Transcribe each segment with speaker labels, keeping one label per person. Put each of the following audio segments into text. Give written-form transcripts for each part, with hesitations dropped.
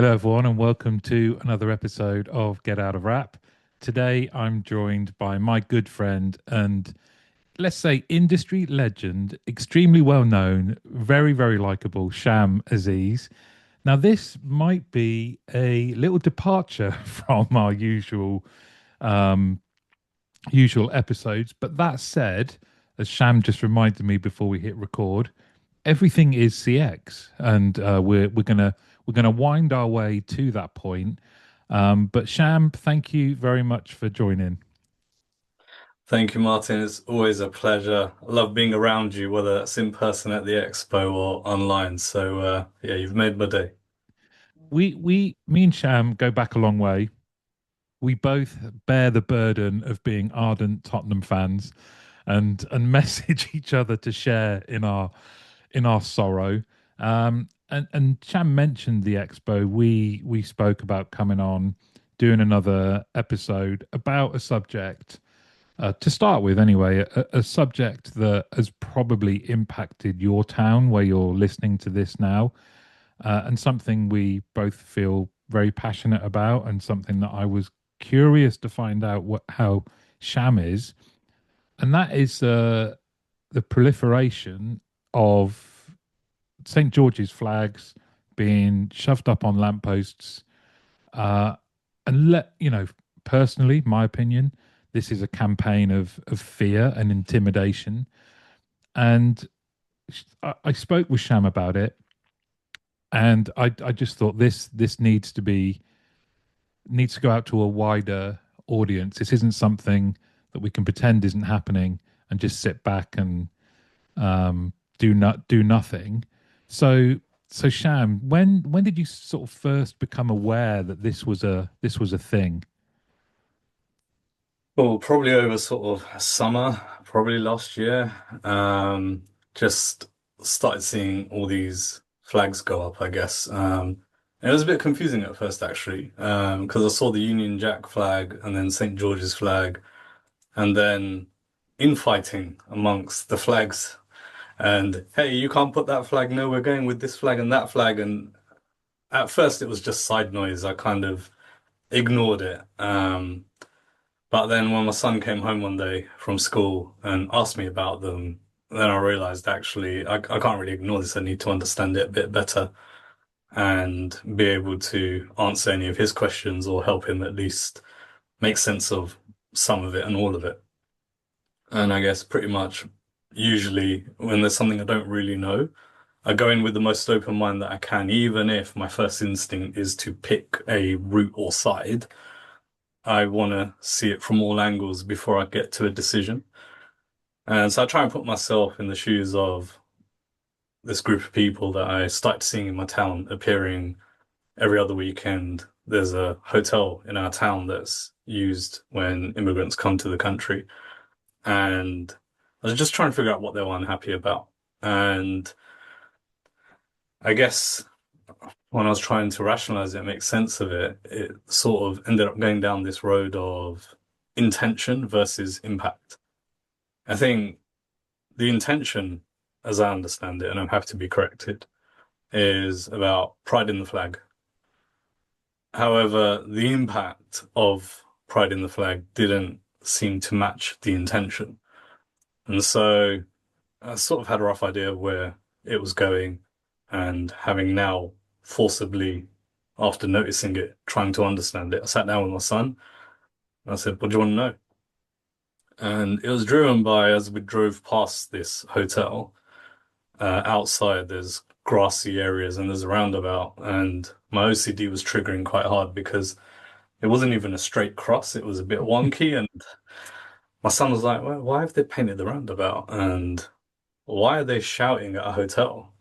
Speaker 1: Hello, everyone, and welcome to another episode of Get Out of Rap. Today, I'm joined by my good friend and let's say industry legend, extremely well known, very, very likable Sham Aziz. Now, this might be a little departure from our um, usual episodes, but that said, as Sham just reminded me before we hit record, everything is CX, and we're gonna wind our way to that point. But Sham, thank you very much for joining.
Speaker 2: Thank you, Martin. It's always a pleasure. I love being around you, whether that's in person at the expo or online. So, you've made my day.
Speaker 1: Me and Sham go back a long way. We both bear the burden of being ardent Tottenham fans, and message each other to share in our sorrow. And Sham mentioned the expo. We spoke about coming on, doing another episode about a subject. To start with, anyway, a subject that has probably impacted your town where you're listening to this now, and something we both feel very passionate about, and something that I was curious to find out how Sham is, and that is the proliferation of St. George's flags being shoved up on lampposts. Uh, and personally, my opinion, this is a campaign of fear and intimidation. And I spoke with Sham about it, and I just thought this needs to go out to a wider audience. This isn't something that we can pretend isn't happening and just sit back and do nothing. So so Sham, when did you sort of first become aware that this was a thing?
Speaker 2: Well, probably over sort of summer, probably last year. Just started seeing all these flags go up, I guess. It was a bit confusing at first, actually, because I saw the Union Jack flag and then St. George's flag, and then infighting amongst the flags. And hey, you can't put that flag. No, we're going with this flag and that flag. And at first, it was just side noise. I kind of ignored it. But then when my son came home one day from school and asked me about them, then I realized actually I can't really ignore this. I need to understand it a bit better and be able to answer any of his questions or help him at least make sense of some of it and all of it. And I guess pretty much usually when there's something I don't really know, I go in with the most open mind that I can, even if my first instinct is to pick a route or side. I want to see it from all angles before I get to a decision. And so I try and put myself in the shoes of this group of people that I started seeing in my town appearing every other weekend. There's a hotel in our town that's used when immigrants come to the country. And I was just trying to figure out what they were unhappy about. And I guess when I was trying to rationalize it, make sense of it, it sort of ended up going down this road of intention versus impact. I think the intention, as I understand it, and I'm happy to be corrected, is about pride in the flag. However, the impact of pride in the flag didn't seem to match the intention. And so I sort of had a rough idea of where it was going, and having now forcibly, after noticing it, trying to understand it, I sat down with my son and I said, "What do you want to know?" And it was driven by, as we drove past this hotel, outside there's grassy areas and there's a roundabout, and my OCD was triggering quite hard because it wasn't even a straight cross, it was a bit wonky, and my son was like, well, why have they painted the roundabout? And why are they shouting at a hotel?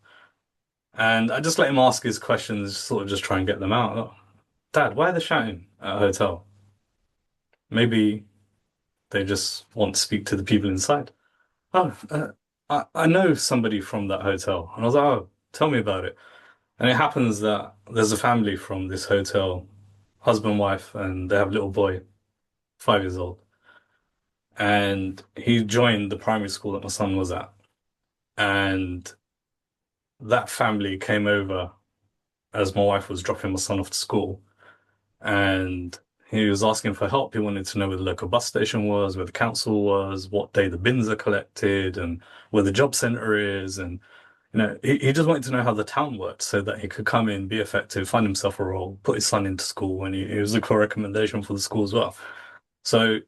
Speaker 2: And I just let him ask his questions, sort of just try and get them out. Oh, Dad, why are they shouting at a hotel? Maybe they just want to speak to the people inside. Oh, I know somebody from that hotel. And I was like, oh, tell me about it. And it happens that there's a family from this hotel, husband, wife, and they have a little boy, 5 years old. And he joined the primary school that my son was at. And that family came over as my wife was dropping my son off to school, and he was asking for help. He wanted to know where the local bus station was, where the council was, what day the bins are collected, and where the job centre is. And, he just wanted to know how the town worked so that he could come in, be effective, find himself a role, put his son into school. And he was looking for a recommendation for the school as well. So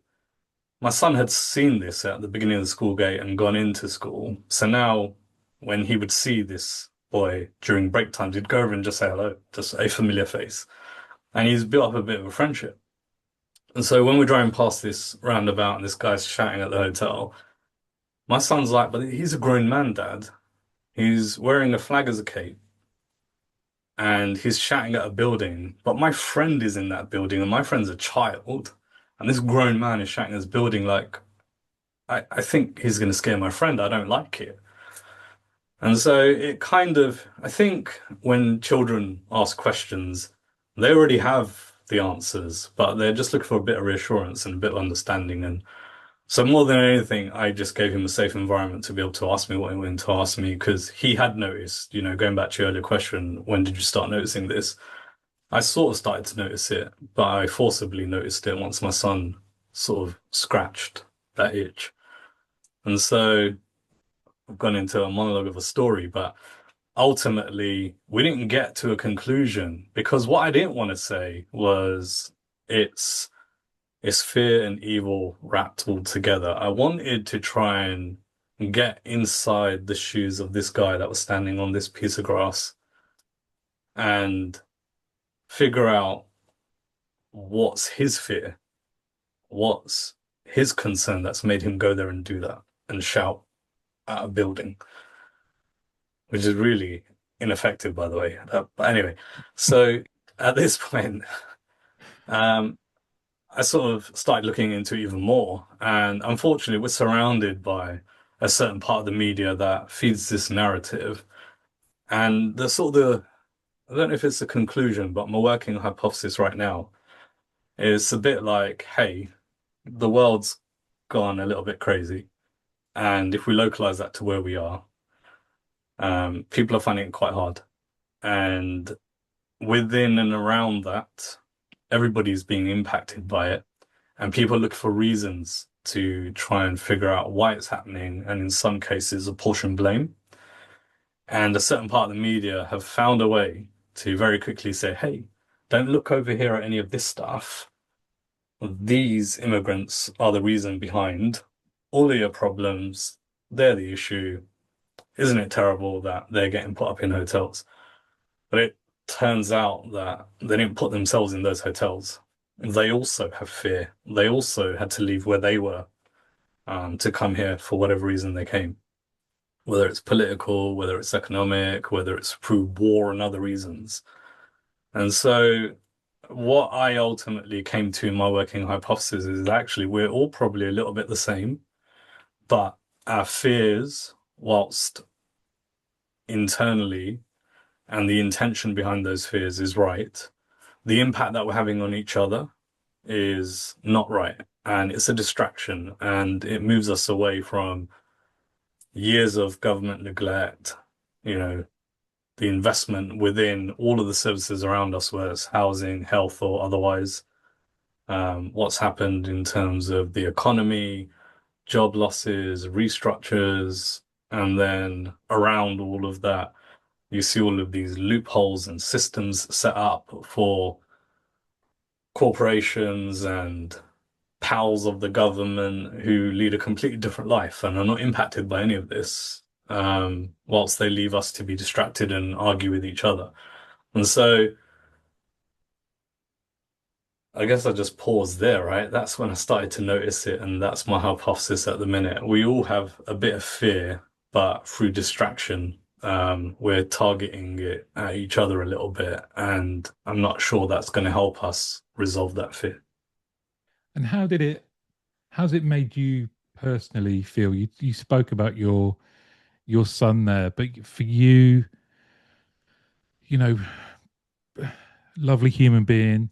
Speaker 2: my son had seen this at the beginning of the school gate and gone into school. So now when he would see this boy during break times, he'd go over and just say hello, just a familiar face. And he's built up a bit of a friendship. And so when we're driving past this roundabout and this guy's shouting at the hotel, my son's like, but he's a grown man, Dad. He's wearing a flag as a cape and he's shouting at a building. But my friend is in that building and my friend's a child. And this grown man is shouting at this building like, I think he's going to scare my friend. I don't like it. And so it kind of, I think when children ask questions, they already have the answers, but they're just looking for a bit of reassurance and a bit of understanding. And so more than anything, I just gave him a safe environment to be able to ask me what he wanted to ask me because he had noticed, going back to your earlier question, when did you start noticing this? I sort of started to notice it, but I forcibly noticed it once my son sort of scratched that itch. And so I've gone into a monologue of a story, but ultimately we didn't get to a conclusion because what I didn't want to say was it's it's fear and evil wrapped all together. I wanted to try and get inside the shoes of this guy that was standing on this piece of grass and figure out what's his fear, what's his concern that's made him go there and do that and shout at a building, which is really ineffective, by the way. But anyway, so at this point, um, I sort of started looking into it even more. And unfortunately, we're surrounded by a certain part of the media that feeds this narrative. And the sort of I don't know if it's a conclusion, but my working hypothesis right now is a bit like, hey, the world's gone a little bit crazy. And if we localize that to where we are, people are finding it quite hard. And within and around that, everybody's being impacted by it. And people look for reasons to try and figure out why it's happening, and in some cases, apportion blame. And a certain part of the media have found a way to very quickly say, hey, don't look over here at any of this stuff. These immigrants are the reason behind all of your problems. They're the issue. Isn't it terrible that they're getting put up in hotels? But it turns out that they didn't put themselves in those hotels. They also have fear. They also had to leave where they were to come here for whatever reason they came, whether it's political, whether it's economic, whether it's through war and other reasons. And so what I ultimately came to in my working hypothesis is actually we're all probably a little bit the same, but our fears, whilst internally and the intention behind those fears is right, the impact that we're having on each other is not right. And it's a distraction and it moves us away from years of government neglect, you know, the investment within all of the services around us, whether it's housing, health, or otherwise. What's happened in terms of the economy, job losses, restructures, and then around all of that, you see all of these loopholes and systems set up for corporations and pals of the government who lead a completely different life and are not impacted by any of this, whilst they leave us to be distracted and argue with each other. And so I guess I just paused there, right? That's when I started to notice it, and that's my hypothesis at the minute. We all have a bit of fear, but through distraction, we're targeting it at each other a little bit, and I'm not sure that's going to help us resolve that fear.
Speaker 1: And how's it made you personally feel? You spoke about your son there, but for you, you know, lovely human being.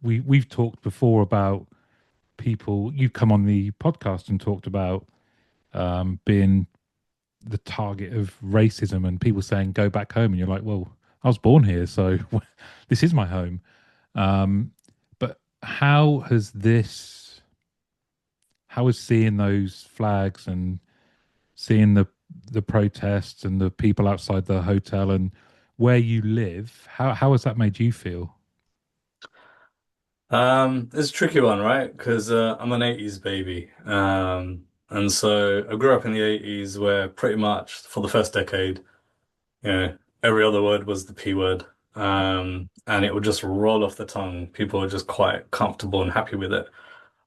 Speaker 1: We've talked before about people. You've come on the podcast and talked about being the target of racism and people saying go back home, and you're like, well, I was born here, so this is my home. But how has seeing those flags and seeing the protests and the people outside the hotel and where you live, how has that made you feel?
Speaker 2: It's a tricky one, right? Because I'm an 80s baby. And so I grew up in the 80s where pretty much for the first decade, every other word was the P word. And it would just roll off the tongue. People were just quite comfortable and happy with it.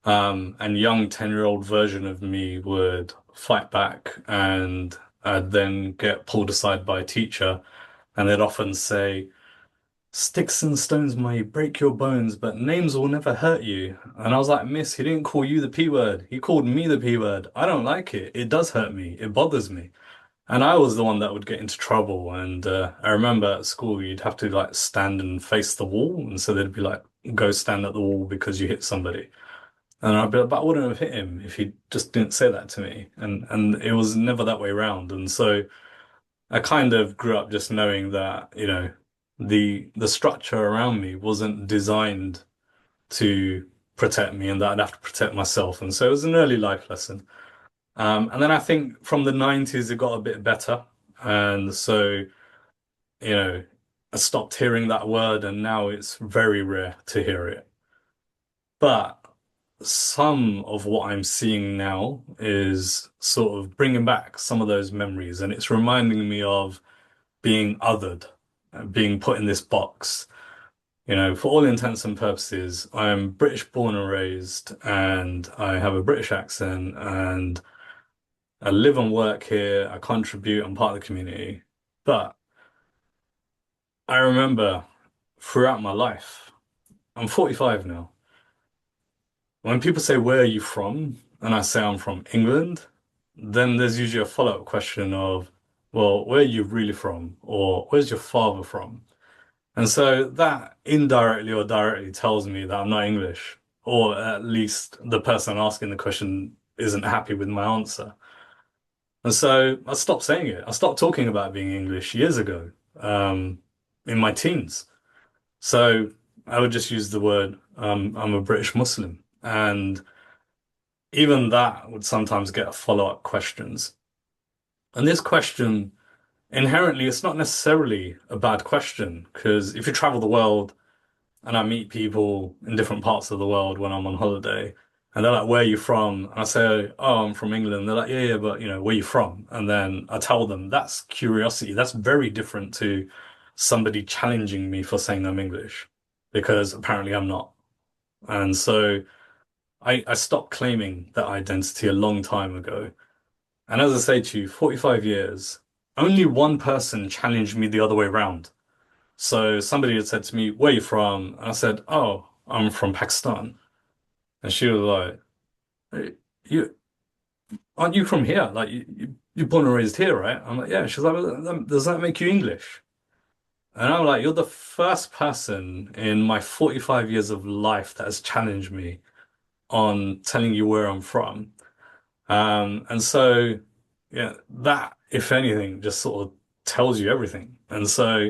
Speaker 2: And young 10-year-old version of me would fight back and I'd then get pulled aside by a teacher and they'd often say, sticks and stones may break your bones, but names will never hurt you. And I was like, Miss, he didn't call you the P word. He called me the P word. I don't like it. It does hurt me. It bothers me. And I was the one that would get into trouble. And I remember at school, you'd have to like stand and face the wall. And so they'd be like, go stand at the wall because you hit somebody. And I'd be like, but I wouldn't have hit him if he just didn't say that to me. And it was never that way around. And so I kind of grew up just knowing that, the structure around me wasn't designed to protect me and that I'd have to protect myself. And so it was an early life lesson. And then I think from the 90s it got a bit better. And so, you know, I stopped hearing that word and now it's very rare to hear it. But some of what I'm seeing now is sort of bringing back some of those memories and it's reminding me of being othered, being put in this box. For all intents and purposes, I am British born and raised, and I have a British accent, and I live and work here. I contribute, I'm part of the community. But I remember throughout my life, I'm 45 now. When people say, where are you from? And I say I'm from England, then there's usually a follow-up question of, well, where are you really from? Or where's your father from? And so that indirectly or directly tells me that I'm not English, or at least the person asking the question isn't happy with my answer. And so I stopped saying it. I stopped talking about being English years ago, in my teens. So I would just use the word, I'm a British Muslim. And even that would sometimes get follow-up questions. And this question, inherently, it's not necessarily a bad question, because if you travel the world, and I meet people in different parts of the world when I'm on holiday, and they're like, "Where are you from?" And I say, "Oh, I'm from England." They're like, "Yeah, yeah, but where are you from?" And then I tell them that's curiosity. That's very different to somebody challenging me for saying I'm English, because apparently I'm not. And so I stopped claiming that identity a long time ago. And as I say to you, 45 years, only one person challenged me the other way around. So somebody had said to me, "Where are you from?" And I said, "Oh, I'm from Pakistan." And she was like, "Hey, you aren't you from here? Like you're born and raised here, right?" I'm like, "Yeah." She's like, "Well, does that make you English?" And I'm like, "You're the first person in my 45 years of life that has challenged me on telling you where I'm from." And so, yeah, that, if anything, just sort of tells you everything. And so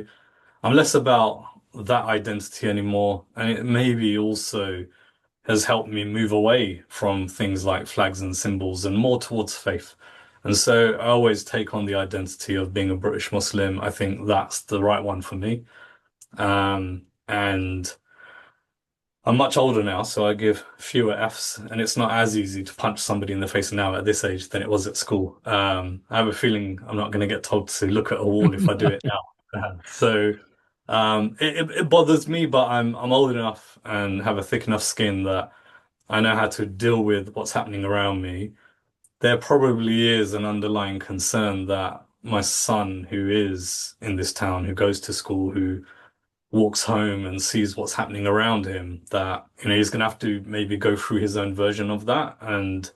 Speaker 2: I'm less about that identity anymore. And it maybe also has helped me move away from things like flags and symbols and more towards faith. And so I always take on the identity of being a British Muslim. I think that's the right one for me. And I'm much older now, so I give fewer Fs, and it's not as easy to punch somebody in the face now at this age than it was at school. I have a feeling I'm not going to get told to look at a wall if I do it now. So it bothers me, but I'm old enough and have a thick enough skin that I know how to deal with what's happening around me. There probably is an underlying concern that my son, who is in this town, who goes to school, who walks home and sees what's happening around him, that he's going to have to maybe go through his own version of that. And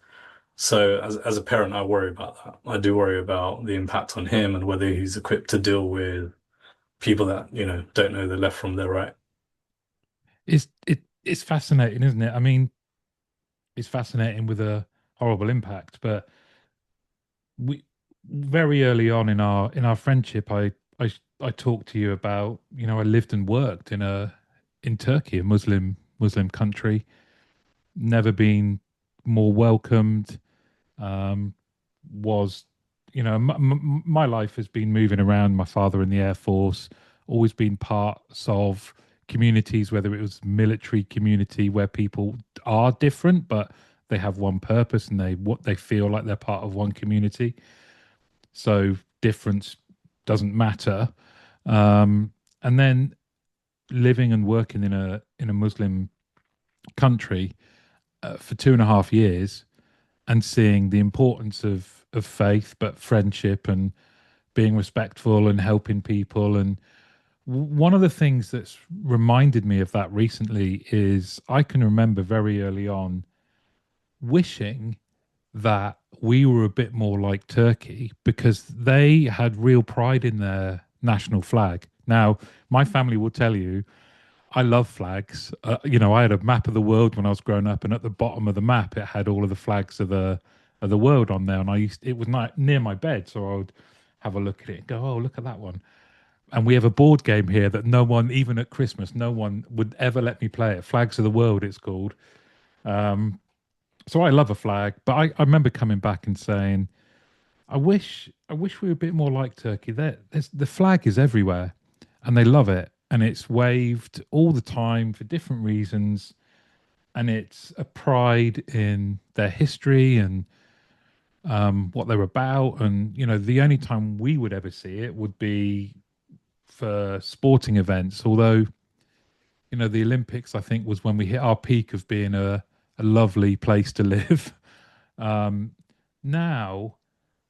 Speaker 2: so as a parent, I worry about that. I do worry about the impact on him and whether he's equipped to deal with people that don't know the left from the right.
Speaker 1: It's fascinating, isn't it? I mean, it's fascinating with a horrible impact, but we very early on in our friendship, I talked to you about, I lived and worked in Turkey, a Muslim country, never been more welcomed. Um, was, my life has been moving around. My father in the Air Force, always been parts of communities, whether it was military community where people are different, but they have one purpose and they feel like they're part of one community. So difference doesn't matter. Um, and then living and working in a Muslim country for 2.5 years and seeing the importance of faith, but friendship and being respectful and helping people. And one of the things that's reminded me of that recently is I can remember very early on wishing that we were a bit more like Turkey because they had real pride in their national flag. Now, my family will tell you I love flags. I had a map of the world when I was growing up, and at the bottom of the map, it had all of the flags of the world on there. And it was not near my bed, so I would have a look at it and go, "Oh, look at that one." And we have a board game here that no one, even at Christmas, no one would ever let me play it. Flags of the World, it's called. So I love a flag, but I remember coming back and saying, I wish we were a bit more like Turkey. The flag is everywhere, and they love it, and it's waved all the time for different reasons, and it's a pride in their history and what they're about. And the only time we would ever see it would be for sporting events. Although the Olympics, I think, was when we hit our peak of being a lovely place to live. Now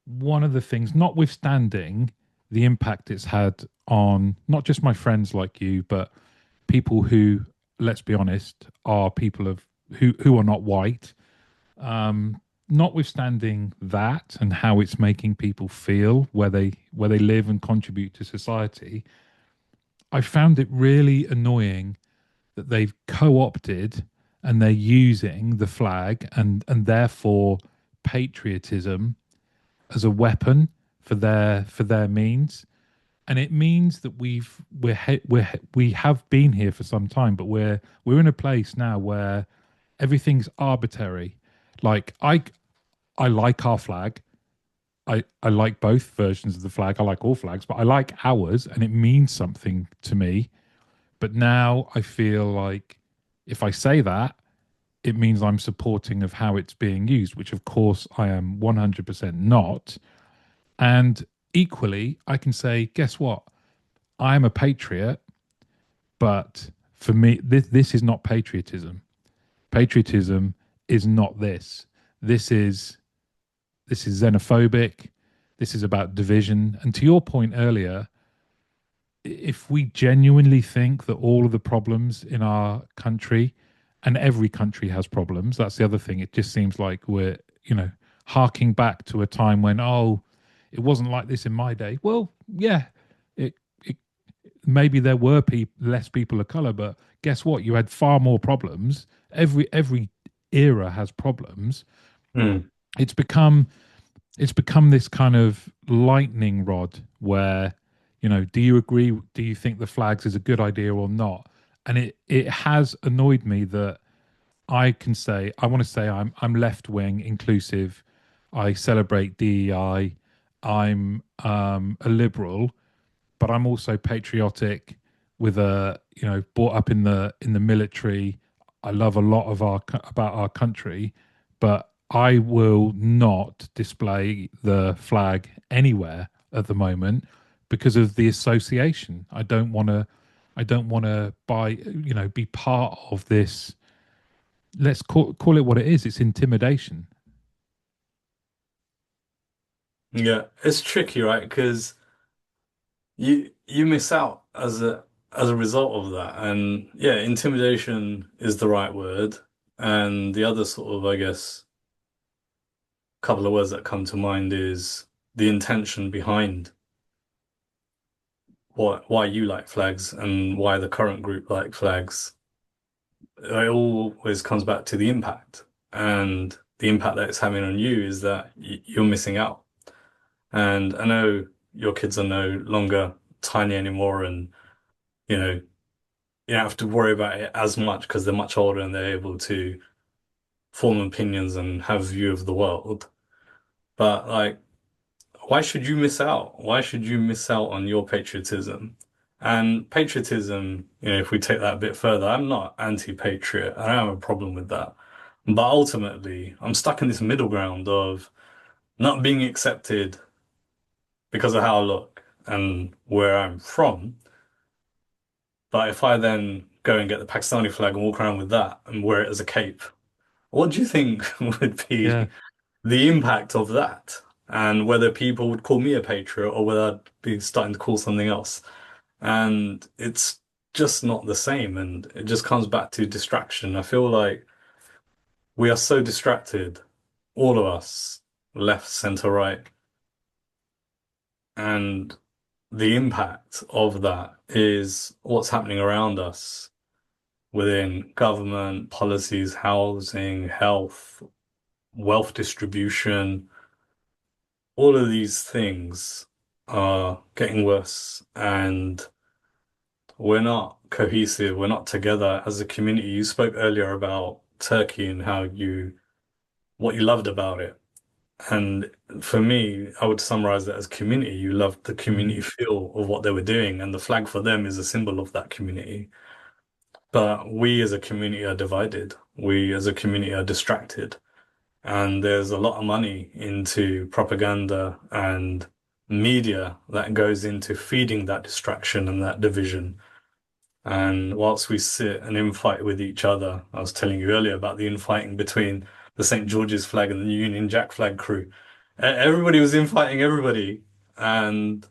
Speaker 1: one of the things, notwithstanding the impact it's had on not just my friends like you, but people who, let's be honest, are people of who are not white. Notwithstanding that and how it's making people feel where they live and contribute to society, I found it really annoying that they've co-opted and they're using the flag and therefore patriotism as a weapon for their means, and it means that we have been here for some time, but we're in a place now where everything's arbitrary. Like I like our flag. I like both versions of the flag. I like all flags, but I like ours, and it means something to me. But now I feel like if I say that, it means I'm supporting of how it's being used, which of course I am 100% not. And equally, I can say, guess what? I'm a patriot, but for me, this is not patriotism. Patriotism is not this. This is this is xenophobic. This is about division. And to your point earlier, if we genuinely think that all of the problems in our country, and every country has problems, that's the other thing. It just seems like we're, harking back to a time when, oh, it wasn't like this in my day. Well, yeah, it maybe there were less people of color, but guess what? You had far more problems. Every era has problems.
Speaker 2: Hmm.
Speaker 1: It's become it's become this kind of lightning rod where, do you agree? Do you think the flags is a good idea or not? And it has annoyed me that I can say I want to say I'm left wing inclusive. I celebrate DEI. I'm a liberal, but I'm also patriotic with a brought up in the military. I love a lot of our about our country, but I will not display the flag anywhere at the moment because of the association. I don't want to be part of this. Let's call it what it is. It's intimidation.
Speaker 2: Yeah, it's tricky, right? Because you miss out as a result of that. And yeah, intimidation is the right word. And the other sort of, I guess, couple of words that come to mind is the intention behind why you like flags and why the current group like flags. It always comes back to the impact. And the impact that it's having on you is that you're missing out. And I know your kids are no longer tiny anymore, and you know, you don't have to worry about it as much because they're much older and they're able to form opinions and have a view of the world. But like, why should you miss out? Why should you miss out on your patriotism? And patriotism, if we take that a bit further, I'm not anti-patriot. I don't have a problem with that. But ultimately, I'm stuck in this middle ground of not being accepted because of how I look and where I'm from. But if I then go and get the Pakistani flag and walk around with that and wear it as a cape, what do you think would
Speaker 1: Yeah.
Speaker 2: be the impact of that? And whether people would call me a patriot or whether I'd be starting to call something else. And it's just not the same. And it just comes back to distraction. I feel like we are so distracted, all of us, left, center, right. And the impact of that is what's happening around us within government, policies, housing, health, wealth distribution. All of these things are getting worse, and we're not cohesive. We're not together as a community. You spoke earlier about Turkey and what you loved about it. And for me, I would summarize it as community. You loved the community
Speaker 1: Mm.
Speaker 2: feel of what they were doing, and the flag for them is a symbol of that community. But we as a community are divided. We as a community are distracted. And there's a lot of money into propaganda and media that goes into feeding that distraction and that division. And whilst we sit and infight with each other, I was telling you earlier about the infighting between the St. George's flag and the Union Jack flag crew. Everybody was infighting everybody, and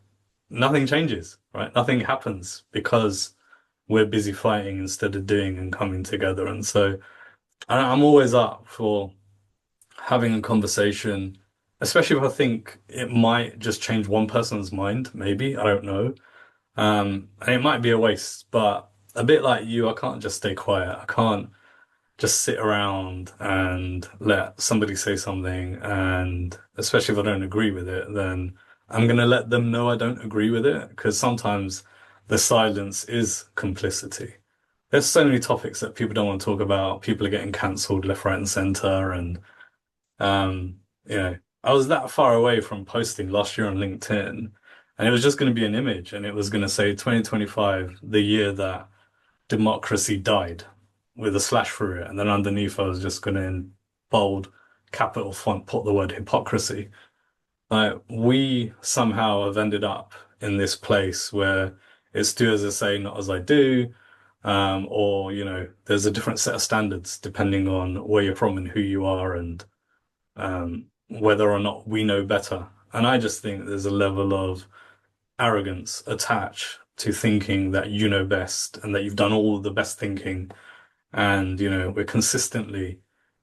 Speaker 2: nothing changes, right? Nothing happens because we're busy fighting instead of doing and coming together. And so I'm always up for having a conversation, especially if I think it might just change one person's mind, maybe, I don't know. And it might be a waste, but a bit like you, I can't just stay quiet. I can't just sit around and let somebody say something, and especially if I don't agree with it, then I'm gonna let them know I don't agree with it, because sometimes the silence is complicity. There's so many topics that people don't want to talk about. People are getting cancelled left, right, and center, and um, I was that far away from posting last year on LinkedIn, and it was just going to be an image, and it was going to say 2025, the year that democracy died, with a slash through it, and then underneath I was just going to in bold capital font put the word hypocrisy. Like, we somehow have ended up in this place where it's do as I say, not as I do. Or, there's a different set of standards depending on where you're from and who you are, and whether or not we know better. And I just think there's a level of arrogance attached to thinking that you know best and that you've done all the best thinking. And, we're consistently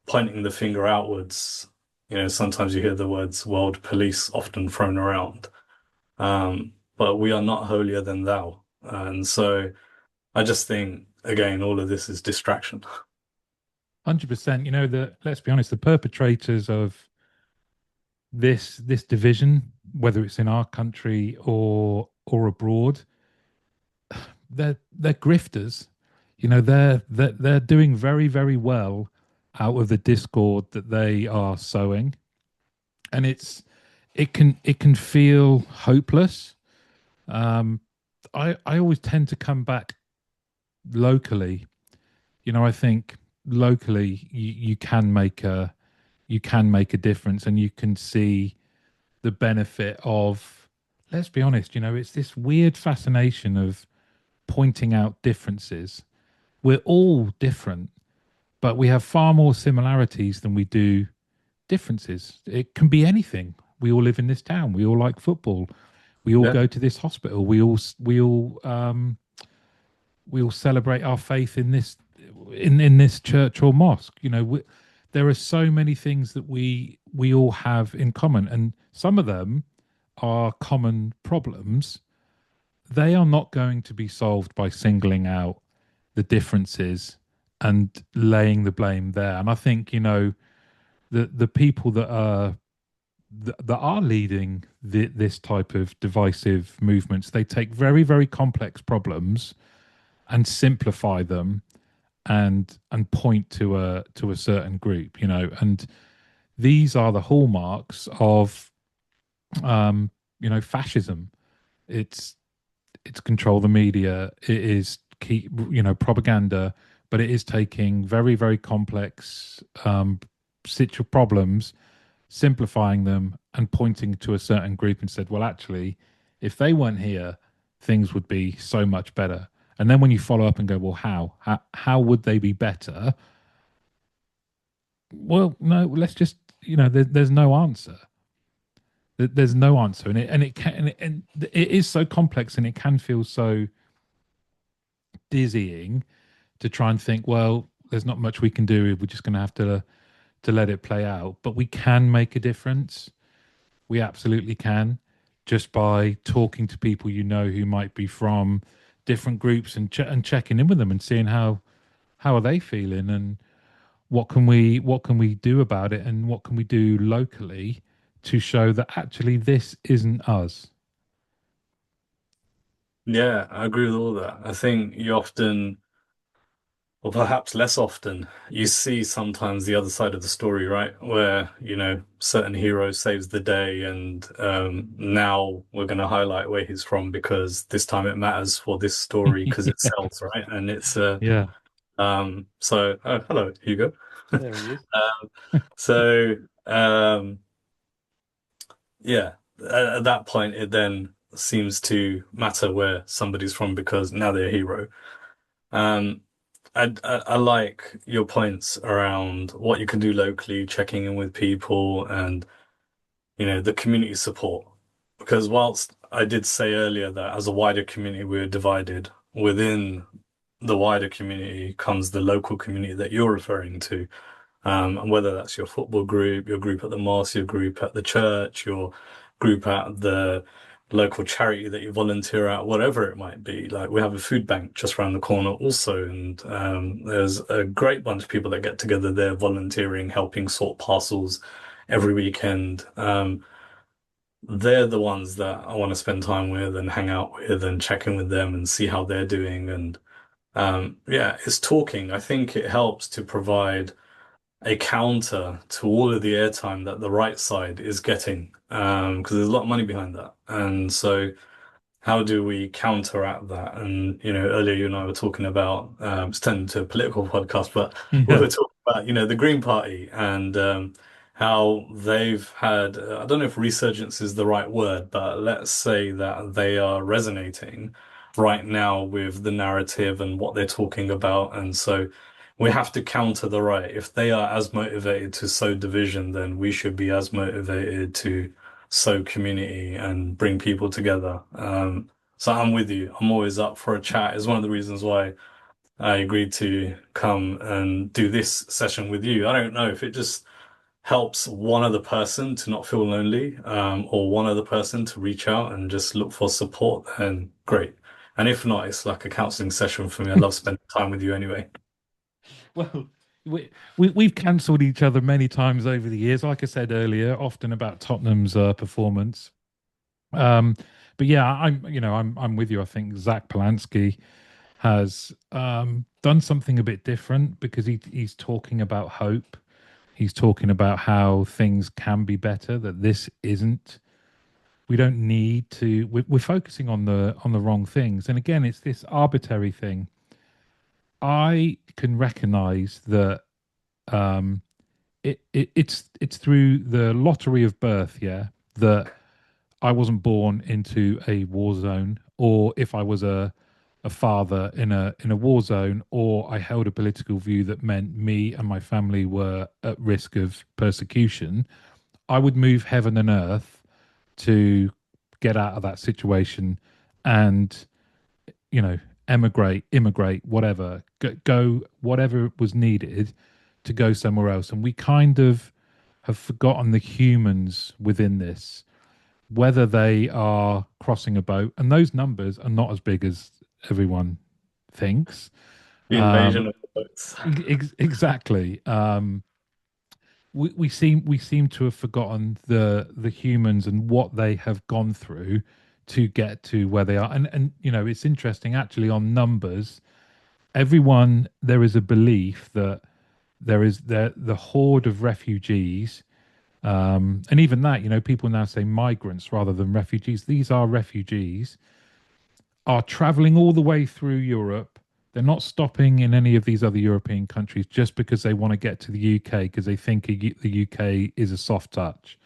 Speaker 2: pointing the finger outwards. Sometimes you hear the words world police often thrown around. But we are not holier than thou. And so I just think, again, all of this is distraction.
Speaker 1: 100%. Let's be honest, the perpetrators of this division, whether it's in our country or abroad, they're grifters. They're doing very, very well out of the discord that they are sowing. And it can feel hopeless. Um, I always tend to come back locally. I think locally you can make a difference, and you can see the benefit of, let's be honest, it's this weird fascination of pointing out differences. We're all different, but we have far more similarities than we do differences. It can be anything. We all live in this town. We all like football. We all
Speaker 2: Yeah.
Speaker 1: go to this hospital. We all celebrate our faith in this church or mosque. There are so many things that we all have in common, and some of them are common problems. They are not going to be solved by singling out the differences and laying the blame there. And I think the people that are that are leading this type of divisive movements. They take very, very complex problems and simplify them and point to a certain group, and these are the hallmarks of um, fascism. It's it's control the media. It is keep propaganda, but it is taking very, very complex situ problems, simplifying them and pointing to a certain group and said, well, actually, if they weren't here, things would be so much better. And then when you follow up and go, well, how would they be better? Well, no, let's just there's no answer. There's no answer, and it can and it is so complex, and it can feel so dizzying to try and think, well, there's not much we can do. We're just going to have to let it play out. But we can make a difference. We absolutely can, just by talking to people who might be from different groups and checking in with them and seeing how are they feeling and what can we do about it and what can we do locally to show that actually this isn't us.
Speaker 2: Yeah, I agree with all that. I think you often, or perhaps less often, you see sometimes the other side of the story, right? Where, certain hero saves the day and now we're going to highlight where he's from because this time it matters for this story because it sells, right? And it's
Speaker 1: Yeah,
Speaker 2: hello, Hugo.
Speaker 1: there he is.
Speaker 2: Um, so yeah, at that point it then seems to matter where somebody's from because now they're a hero. Um, I like your points around what you can do locally, checking in with people, and the community support. Because whilst I did say earlier that as a wider community we're divided, within the wider community comes the local community that you're referring to. And whether that's your football group, your group at the mosque, your group at the church, your group at the local charity that you volunteer at, whatever it might be. Like we have a food bank just around the corner also, and there's a great bunch of people that get together there volunteering, helping sort parcels every weekend. They're the ones that I want to spend time with and hang out with and check in with them and see how they're doing. And yeah, it's talking. I think it helps to provide a counter to all of the airtime that the right side is getting, because there's a lot of money behind that. And so how do we counteract that? And, earlier you and I were talking about, it's turned into a political podcast, but we
Speaker 1: Yeah.
Speaker 2: were talking about, the Green Party and how they've had, I don't know if resurgence is the right word, but let's say that they are resonating right now with the narrative and what they're talking about. And so we have to counter the right. If they are as motivated to sow division, then we should be as motivated to sow community and bring people together. So I'm with you. I'm always up for a chat. It's one of the reasons why I agreed to come and do this session with you. I don't know if it just helps one other person to not feel lonely, or one other person to reach out and just look for support, then great. And if not, it's like a counseling session for me. I love spending time with you anyway.
Speaker 1: Well, we've cancelled each other many times over the years. Like I said earlier, often about Tottenham's performance. Um, but yeah, I'm with you. I think Zach Polanski has done something a bit different because he's talking about hope. He's talking about how things can be better. That this isn't. We don't need to. We're focusing on the wrong things. And again, it's this arbitrary thing. I can recognize that um, it's through the lottery of birth, yeah, that I wasn't born into a war zone, or if I was a father in a war zone, or I held a political view that meant me and my family were at risk of persecution, I would move heaven and earth to get out of that situation and you know emigrate, immigrate, whatever, go whatever was needed to go somewhere else. And we kind of have forgotten the humans within this, whether they are crossing a boat, and those numbers are not as big as everyone thinks.
Speaker 2: The
Speaker 1: Um,
Speaker 2: invasion of the boats.
Speaker 1: exactly. we seem to have forgotten the humans and what they have gone through to get to where they are. And it's interesting actually on numbers. Everyone there is a belief that there is the horde of refugees, and even that, people now say migrants rather than refugees. These are refugees, are traveling all the way through Europe. They're not stopping in any of these other European countries just because they want to get to the UK because they think the UK is a soft touch.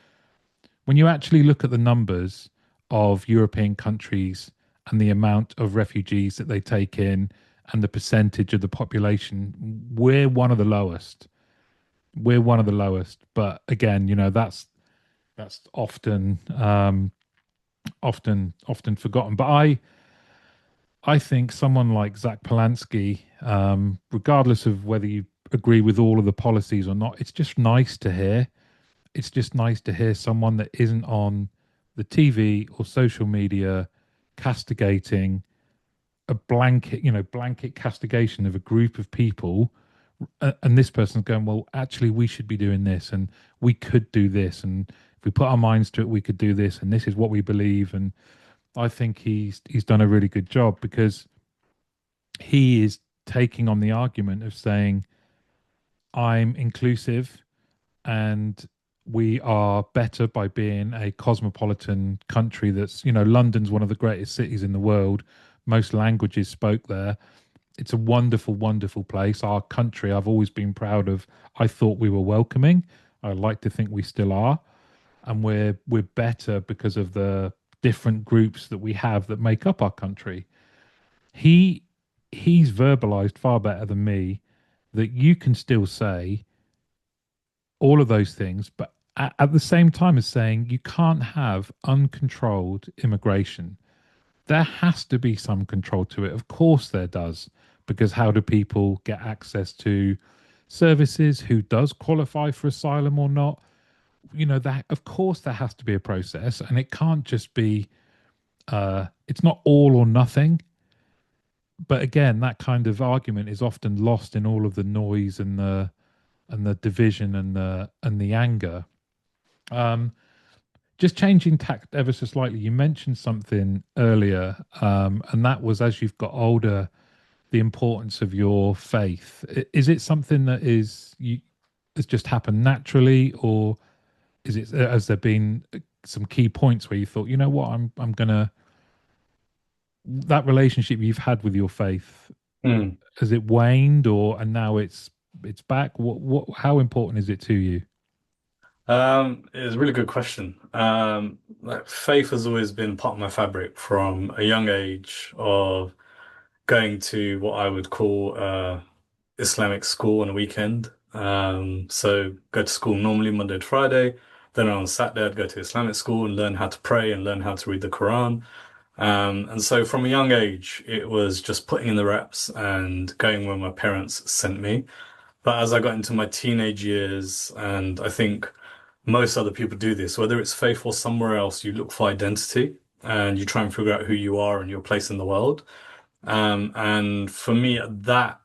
Speaker 1: When you actually look at the numbers of European countries and the amount of refugees that they take in and the percentage of the population, we're one of the lowest. We're one of the lowest. But again, that's often forgotten. But I think someone like Zach Polanski, regardless of whether you agree with all of the policies or not, it's just nice to hear. It's just nice to hear someone that isn't on the TV or social media castigating a blanket castigation of a group of people. And this person's going, well, actually, we should be doing this and we could do this. And if we put our minds to it, we could do this. And this is what we believe. And I think he's done a really good job because he is taking on the argument of saying, I'm inclusive and we are better by being a cosmopolitan country London's one of the greatest cities in the world. Most languages spoke there. It's a wonderful, wonderful place. Our country, I've always been proud of. I thought we were welcoming. I like to think we still are. And we're better because of the different groups that we have that make up our country. He he's verbalized far better than me that you can still say all of those things, but at the same time as saying you can't have uncontrolled immigration. There has to be some control to it. Of course, there does, because how do people get access to services? Who does qualify for asylum or not? That of course there has to be a process, and it can't just be. It's not all or nothing. But again, that kind of argument is often lost in all of the noise and the division and the anger. Um, just changing tact ever so slightly, you mentioned something earlier, and that was as you've got older, the importance of your faith. Is it something that has just happened naturally, or has there been some key points where you thought, you know what, I'm gonna that relationship you've had with your faith,
Speaker 2: Hmm.
Speaker 1: has it waned or and now it's back? What how important is it to you?
Speaker 2: It's a really good question. Like faith has always been part of my fabric from a young age of going to what I would call Islamic school on a weekend. So go to school normally Monday to Friday. Then on Saturday, I'd go to Islamic school and learn how to pray and learn how to read the Quran. And so from a young age, it was just putting in the reps and going where my parents sent me. But as I got into my teenage years, and I think most other people do this, whether it's faith or somewhere else, you look for identity and you try and figure out who you are and your place in the world. And for me at that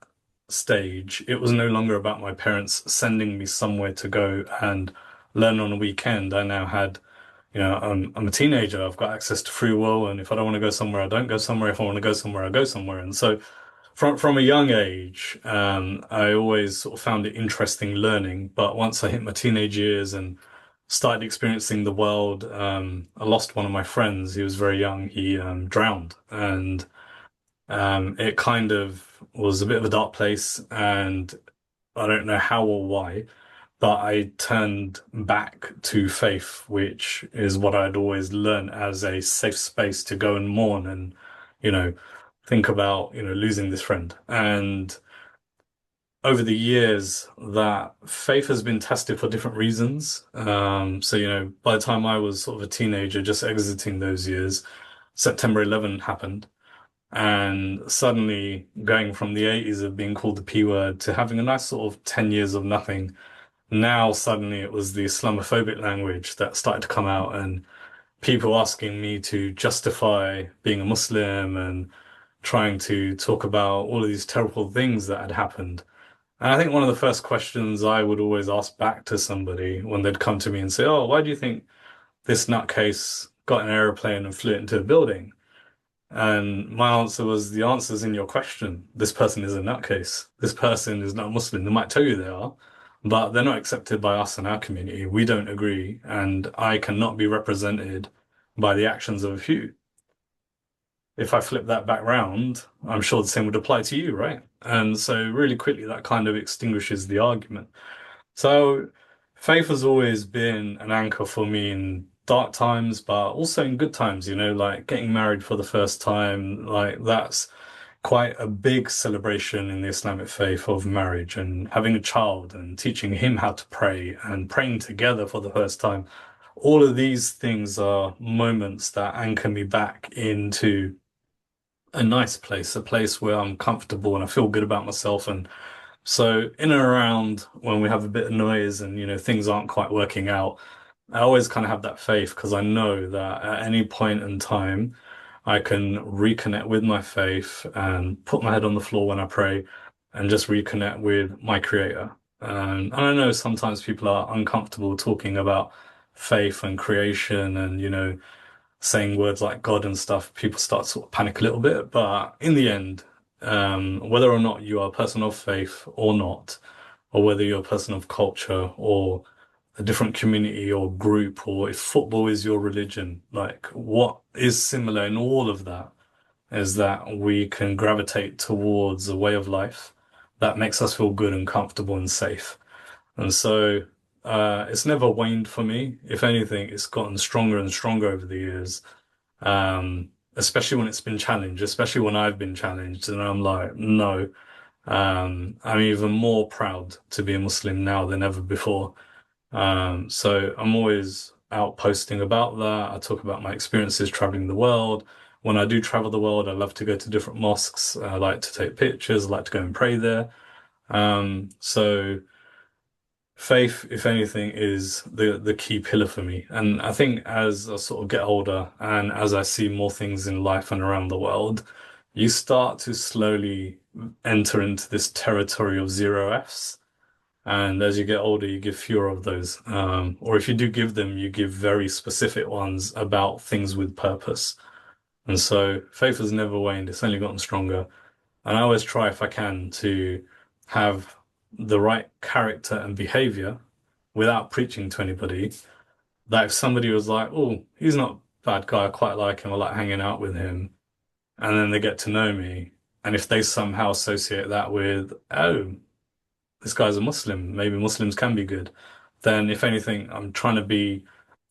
Speaker 2: stage, it was no longer about my parents sending me somewhere to go and learn on a weekend. I now had, I'm a teenager. I've got access to free will, and if I don't want to go somewhere, I don't go somewhere. If I want to go somewhere, I go somewhere. And so, from a young age, I always sort of found it interesting learning. But once I hit my teenage years and started experiencing the world, I lost one of my friends. He was very young. He drowned, and it kind of was a bit of a dark place, and I don't know how or why, but I turned back to faith, which is what I'd always learned as a safe space to go and mourn and, you know, think about, losing this friend. And over the years, that faith has been tested for different reasons. So, by the time I was sort of a teenager, just exiting those years, September 11 happened. And suddenly going from the 80s of being called the P word to having a nice sort of 10 years of nothing. Now suddenly it was the Islamophobic language that started to come out and people asking me to justify being a Muslim and trying to talk about all of these terrible things that had happened. And I think one of the first questions I would always ask back to somebody when they'd come to me and say, "Oh, why do you think this nutcase got an aeroplane and flew it into a building?" And my answer was, the answer's in your question. This person is a nutcase. This person is not Muslim. They might tell you they are, but they're not accepted by us in our community. We don't agree, and I cannot be represented by the actions of a few. If I flip that back round, I'm sure the same would apply to you, right? And so, really quickly, that kind of extinguishes the argument. So, faith has always been an anchor for me in dark times, but also in good times, like getting married for the first time, like that's quite a big celebration in the Islamic faith of marriage and having a child and teaching him how to pray and praying together for the first time. All of these things are moments that anchor me back into a nice place, a place where I'm comfortable and I feel good about myself. And so in and around when we have a bit of noise and things aren't quite working out, I always kind of have that faith because I know that at any point in time I can reconnect with my faith and put my head on the floor when I pray and just reconnect with my creator. And I know sometimes people are uncomfortable talking about faith and creation and saying words like God and stuff, people start to sort of panic a little bit. But in the end, whether or not you are a person of faith or not, or whether you're a person of culture or a different community or group, or if football is your religion, like what is similar in all of that is that we can gravitate towards a way of life that makes us feel good and comfortable and safe. And so it's never waned for me. If anything, it's gotten stronger and stronger over the years, especially when it's been challenged, especially when I've been challenged. And I'm like, no, I'm even more proud to be a Muslim now than ever before. So I'm always out posting about that. I talk about my experiences traveling the world. When I do travel the world, I love to go to different mosques. I like to take pictures. I like to go and pray there. So faith, if anything, is the key pillar for me. And I think as I sort of get older and as I see more things in life and around the world, you start to slowly enter into this territory of zero Fs. And as you get older, you give fewer of those. Or if you do give them, you give very specific ones about things with purpose. And so faith has never waned, it's only gotten stronger. And I always try, if I can, to have the right character and behavior without preaching to anybody. That if somebody was like, oh, he's not a bad guy, I quite like him, I like hanging out with him, and then they get to know me, and if they somehow associate that with, oh, this guy's a Muslim, maybe Muslims can be good, then if anything, I'm trying to be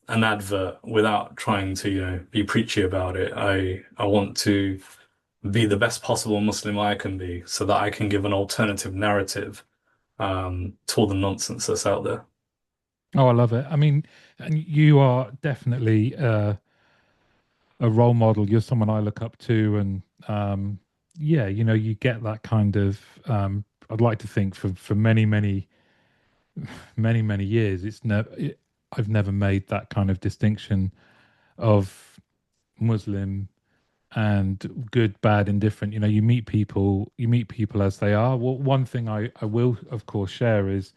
Speaker 2: an advert without trying to, be preachy about it. I want to be the best possible Muslim I can be so that I can give an alternative narrative to all the nonsense that's out there.
Speaker 1: Oh, I love it. I mean, and you are definitely a role model. You're someone I look up to, and yeah, you get that kind of. I'd like to think for many, many, many, many years, I've never made that kind of distinction of Muslim and good, bad, indifferent. You meet people as they are. Well, one thing I will, of course, share is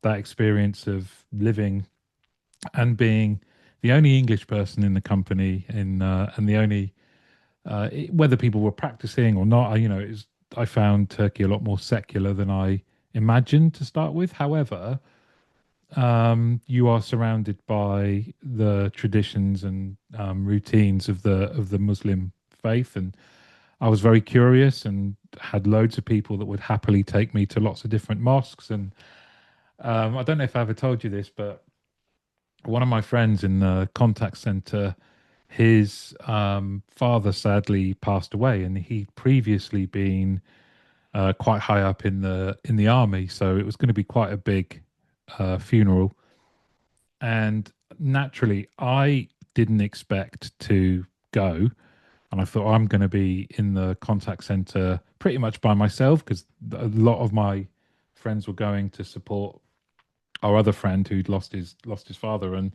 Speaker 1: that experience of living and being the only English person in the company, and the only whether people were practicing or not. I found Turkey a lot more secular than I imagined to start with. However, you are surrounded by the traditions and routines of the Muslim faith, and I was very curious and had loads of people that would happily take me to lots of different mosques. And I don't know if I ever told you this, but one of my friends in the contact center, his father sadly passed away, and he'd previously been quite high up in the army, so it was going to be quite a big funeral. And naturally, I didn't expect to go, and I thought I'm going to be in the contact center pretty much by myself because a lot of my friends were going to support our other friend who'd lost his father. And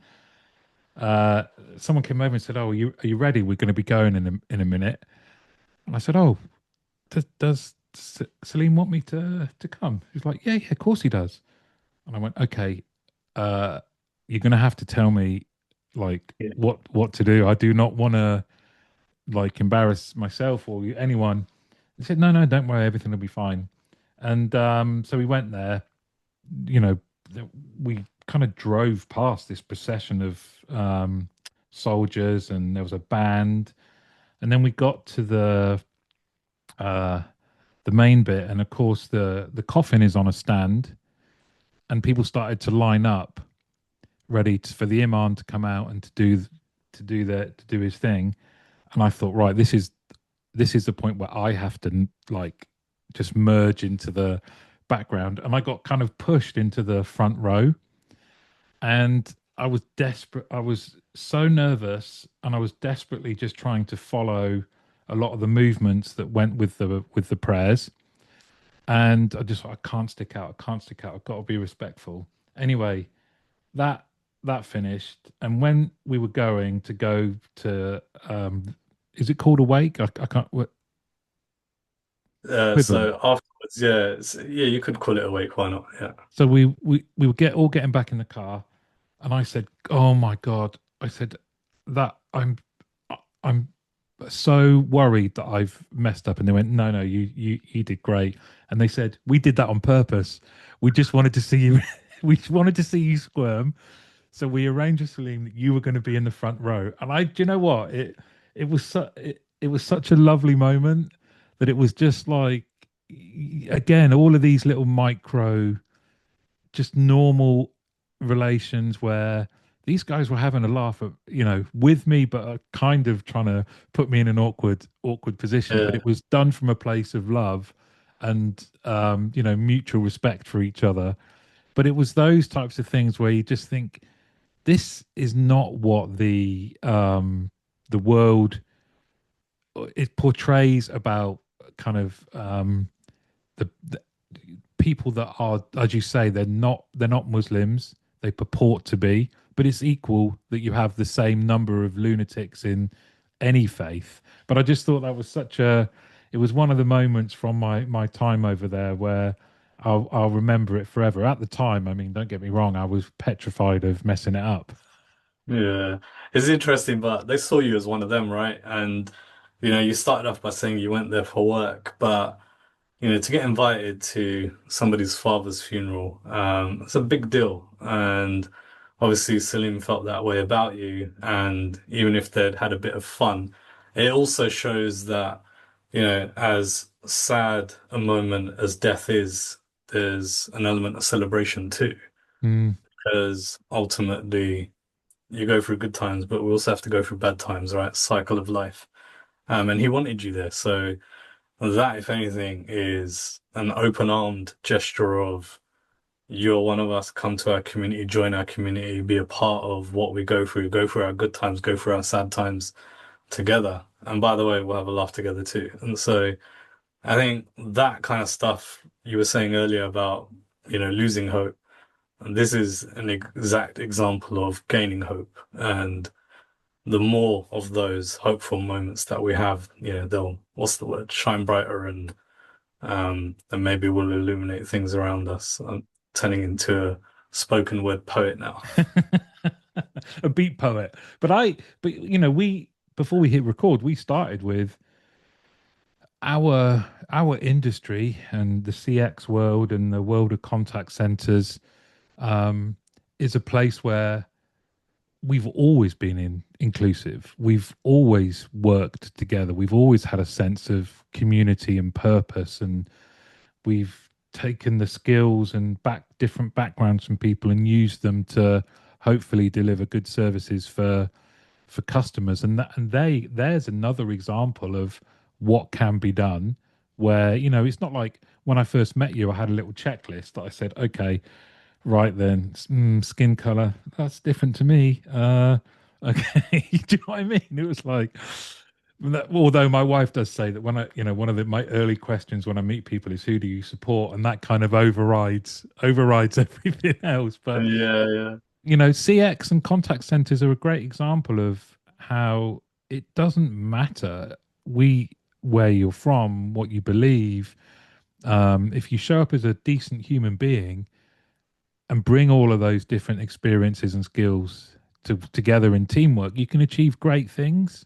Speaker 1: someone came over and said, "Oh, are you ready? We're going to be going in a minute." And I said, "Oh, does Salim want me to come?" He's like, "Yeah, yeah, of course he does." And I went, "Okay, uh, you're gonna have to tell me like
Speaker 2: Yeah.
Speaker 1: what to do. I do not want to like embarrass myself or anyone." He said, "No, no, don't worry, everything will be fine." And so we went there. You know, we kind of drove past this procession of soldiers, and there was a band, and then we got to uh, the main bit, and of course the coffin is on a stand, and people started to line up ready for the imam to come out and to do his thing. And I thought, right, this is the point where I have to like just merge into the background, and I got kind of pushed into the front row, and I was desperate. I was so nervous, and I was desperately just trying to follow a lot of the movements that went with the prayers. And I just I can't stick out. I can't stick out. I've got to be respectful. Anyway, that that finished, and when we were going to go to, is it called Awake? I can't. What, equivalent.
Speaker 2: So afterwards, yeah, yeah, you could call it awake. Why not? Yeah.
Speaker 1: So we were all getting back in the car, and I said, "Oh my God!" I said that I'm so worried that I've messed up. And they went, "No, no, you did great." And they said, "We did that on purpose. We just wanted to see you. We just wanted to see you squirm. So we arranged with Salim that you were going to be in the front row." And do you know what? It was such a lovely moment that it was just like, again, all of these little micro, just normal relations where these guys were having a laugh at, with me, but are kind of trying to put me in an awkward position. But
Speaker 2: Yeah.
Speaker 1: it was done from a place of love and, mutual respect for each other. But it was those types of things where you just think, this is not what the world it portrays about kind of the people that are, as you say, they're not Muslims. They purport to be, but it's equal that you have the same number of lunatics in any faith. But I just thought that was such a, it was one of the moments from my time over there where I'll remember it forever. At the time, I mean, don't get me wrong, I was petrified of messing it up.
Speaker 2: Yeah, it's interesting, but they saw you as one of them, right? And you started off by saying you went there for work, but to get invited to somebody's father's funeral, it's a big deal. And obviously, Salim felt that way about you. And even if they'd had a bit of fun, it also shows that, as sad a moment as death is, there's an element of celebration too,
Speaker 1: Mm.
Speaker 2: because ultimately you go through good times, but we also have to go through bad times, right? Cycle of life. And he wanted you there. So that, if anything, is an open-armed gesture of you're one of us, come to our community, join our community, be a part of what we go through our good times, go through our sad times together. And by the way, we'll have a laugh together too. And so I think that kind of stuff you were saying earlier about, losing hope. And this is an exact example of gaining hope. And the more of those hopeful moments that we have, they'll, what's the word, shine brighter and maybe will illuminate things around us. I'm turning into a spoken word poet now.
Speaker 1: A beat poet. But we before we hit record, we started with our industry and the CX world and the world of contact centers, is a place where we've always been inclusive. We've always worked together. We've always had a sense of community and purpose, and we've taken the skills and different backgrounds from people and used them to hopefully deliver good services for customers. There's another example of what can be done, where it's not like when I first met you I had a little checklist that I said, okay, right then, skin color, that's different to me. Okay. Do you know what I mean? It was like, although my wife does say that when one of my early questions when I meet people is, who do you support? And that kind of overrides everything else. But
Speaker 2: Yeah, yeah.
Speaker 1: CX and contact centers are a great example of how it doesn't matter where you're from, what you believe. if you show up as a decent human being and bring all of those different experiences and skills together in teamwork, you can achieve great things.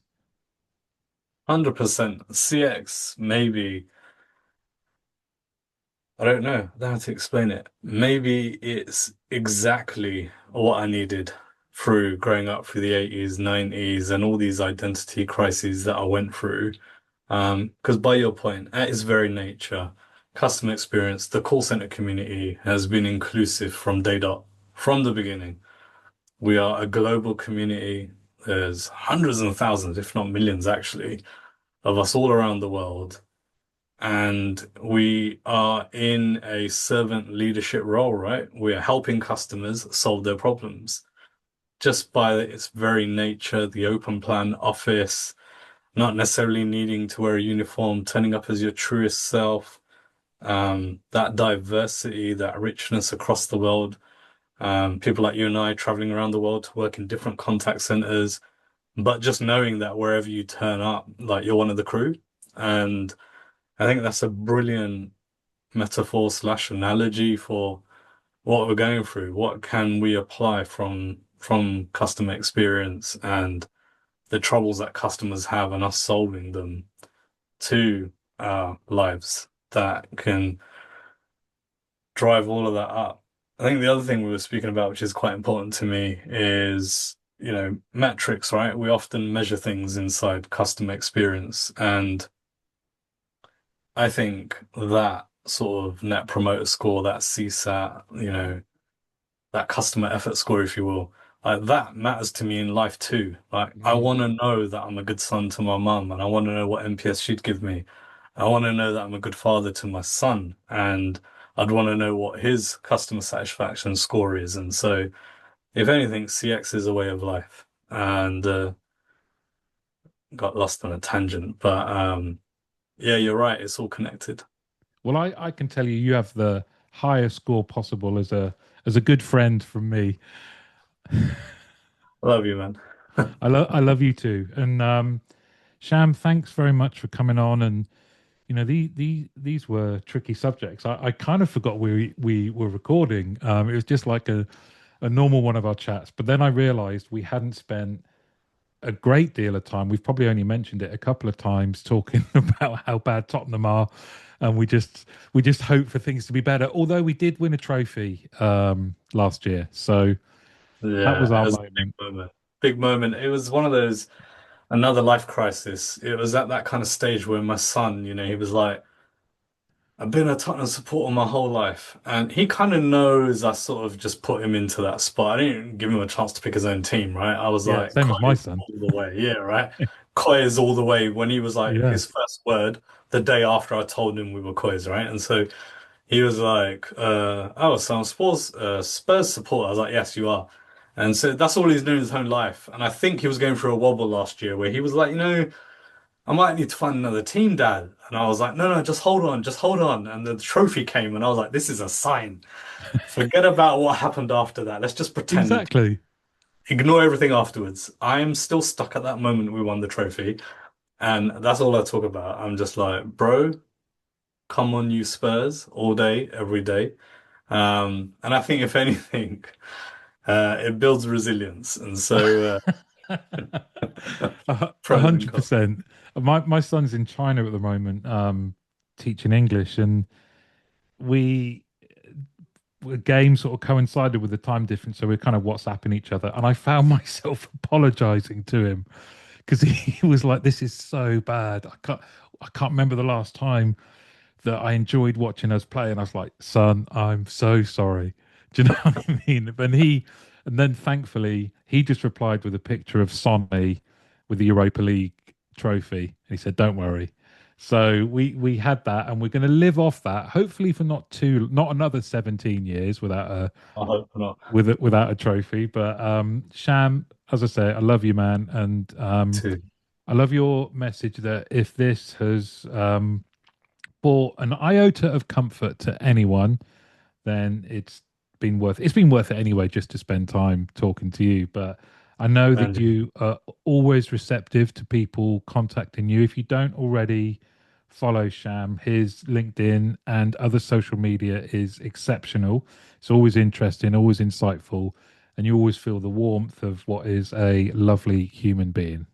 Speaker 2: 100%. CX, maybe, I don't know. I don't know how to explain it. Maybe it's exactly what I needed through growing up through the 80s, 90s, and all these identity crises that I went through. Because by your point, at its very nature, customer experience, the call center community has been inclusive from day dot, from the beginning. We are a global community. There's hundreds and thousands, if not millions, actually, of us all around the world. And we are in a servant leadership role, right? We are helping customers solve their problems just by its very nature, the open plan office, not necessarily needing to wear a uniform, turning up as your truest self, that diversity, that richness across the world. People like you and I traveling around the world to work in different contact centers, but just knowing that wherever you turn up, like you're one of the crew. And I think that's a brilliant metaphor slash analogy for what we're going through. What can we apply from customer experience and the troubles that customers have and us solving them to our lives that can drive all of that up. I think the other thing we were speaking about, which is quite important to me, is, metrics, right? We often measure things inside customer experience. And I think that sort of net promoter score, that CSAT, that customer effort score, if you will, like that matters to me in life too. Like I
Speaker 1: Mm.
Speaker 2: want to know that I'm a good son to my mum and I want to know what NPS she'd give me. I want to know that I'm a good father to my son and I'd want to know what his customer satisfaction score is. And so if anything, CX is a way of life and got lost on a tangent. But yeah, you're right. It's all connected.
Speaker 1: Well, I can tell you, you have the highest score possible as a good friend from me.
Speaker 2: I love you, man.
Speaker 1: I love you too. And Sham, thanks very much for coming on. And these were tricky subjects. I kind of forgot we were recording. It was just like a normal one of our chats. But then I realized we hadn't spent a great deal of time. We've probably only mentioned it a couple of times talking about how bad Tottenham are, and we just hope for things to be better. Although we did win a trophy last year, so that was
Speaker 2: Yeah, it
Speaker 1: our
Speaker 2: was a big
Speaker 1: moment.
Speaker 2: moment. Big moment. It was one of those, another life crisis. It was at that kind of stage where my son, he was like, I've been a Tottenham supporter my whole life. And he kind of knows I sort of just put him into that spot. I didn't give him a chance to pick his own team, right? I was
Speaker 1: Yeah,
Speaker 2: like,
Speaker 1: same as my
Speaker 2: Coyes
Speaker 1: son.
Speaker 2: all the way. Yeah, right. Coyes all the way when he was like
Speaker 1: Yeah,
Speaker 2: his first word the day after I told him we were Coyes, right? And so he was like, oh, so I'm Spurs supporter. I was like, yes, you are. And so that's all he's known his whole life. And I think he was going through a wobble last year where he was like, I might need to find another team, Dad. And I was like, no, no, just hold on, just hold on. And the trophy came, and I was like, this is a sign. Forget about what happened after that. Let's just pretend.
Speaker 1: exactly.
Speaker 2: Ignore everything afterwards. I am still stuck at that moment we won the trophy. And that's all I talk about. I'm just like, bro, come on, you Spurs, all day, every day. And I think if anything, it builds resilience. And so,
Speaker 1: A
Speaker 2: pros and
Speaker 1: hundred
Speaker 2: cons.
Speaker 1: percent. My son's in China at the moment, teaching English, and we the game sort of coincided with the time difference, so we're kind of WhatsApping each other, and I found myself apologizing to him because he was like, "This is so bad. I can't remember the last time that I enjoyed watching us play." And I was like, "Son, I'm so sorry." Do you know what I mean? And then thankfully he just replied with a picture of Sonny with the Europa League trophy. And he said, "Don't worry." So we had that, and we're going to live off that. Hopefully for not another 17 years
Speaker 2: I hope not.
Speaker 1: without a trophy. But Sham, as I say, I love you, man, and
Speaker 2: Too.
Speaker 1: I love your message that if this has brought an iota of comfort to anyone, then it's been worth it anyway just to spend time talking to you. But I know that
Speaker 2: And
Speaker 1: you are always receptive to people contacting you. If you don't already follow Sham. His LinkedIn and other social media is exceptional. It's always interesting, always insightful, and you always feel the warmth of what is a lovely human being.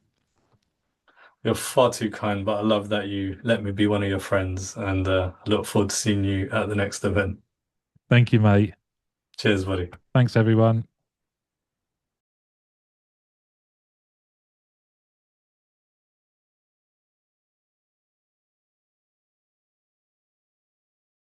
Speaker 2: You're far too kind, but I love that you let me be one of your friends, and I look forward to seeing you at the next event.
Speaker 1: Thank you, mate.
Speaker 2: Cheers, buddy.
Speaker 1: Thanks, everyone.